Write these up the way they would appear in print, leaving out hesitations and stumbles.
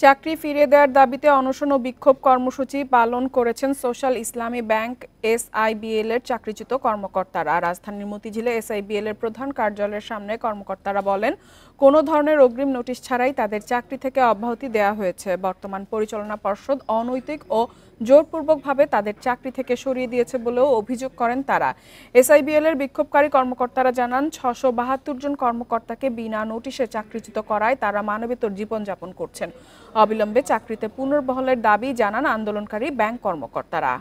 চাকরি ফিরিয়ে দেওয়ার দাবিতে অনশন ও বিক্ষোভ কর্মসূচি পালন করেছেন সোশ্যাল ইসলামী ব্যাংক এসআইবিএল এর চাকরিচ্যুত কর্মকর্তারা। রাজধানীর মতিঝিলে এসআইবিএল এর প্রধান কার্যালয়ের সামনে কর্মকর্তারা বলেন, কোনো ধরনের অগ্রিম নোটিশ ছাড়াই তাদের চাকরি থেকে অব্যাহতি দেওয়া হয়েছে। বর্তমান পরিচালনা পর্ষদ অনৈতিক ও জোরপূর্বকভাবে তাদের চাকরি থেকে সরিয়ে দিয়েছে বলেও অভিযোগ করেন তারা। এসআইবিএল এর বিক্ষোভকারী কর্মকর্তারা জানান, ৬৭২ জন কর্মকর্তাকে বিনা নোটিশে চাকরিচ্যুত করায় তারা মানবেতর জীবনযাপন করছেন। অবিলম্বে চাকরিতে পুনর্বহালের দাবি জানান আন্দোলনকারী ব্যাংক কর্মকর্তারা।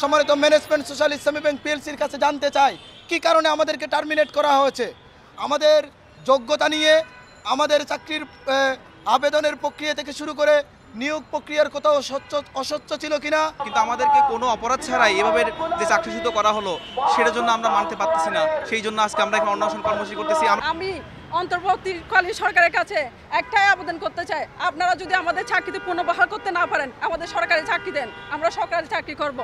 সম্মানিত ম্যানেজমেন্ট সোশ্যাল ইসলামী ব্যাংক পিএলসির কাছে জানতে চাই, কি কারণে আমাদেরকে টার্মিনেট করা হয়েছে। আমাদের যোগ্যতা নিয়ে আমাদের চাকরির আবেদনের প্রক্রিয়া থেকে শুরু করে নিয়োগ প্রক্রিয়ার কোথাও অস্বচ্ছ ছিল কিনা, কিন্তু আমাদেরকে কোনো অপরাধ ছাড়াই এভাবে যে চাকরিচ্যুত করা হলো সেটার জন্য আমরা মানতে পারতেছি না। সেই জন্য আজকে আমরা এখানে অনশন কর্মসূচি করতেছি। আমি অন্তর্বর্তীকালীন সরকারের কাছে একটাই আবেদন করতে চাই, আপনারা যদি আমাদের চাকরিতে পুনর্বহাল করতে না পারেন, আমাদের সরকারি চাকরি দেন, আমরা সরকারি চাকরি করব।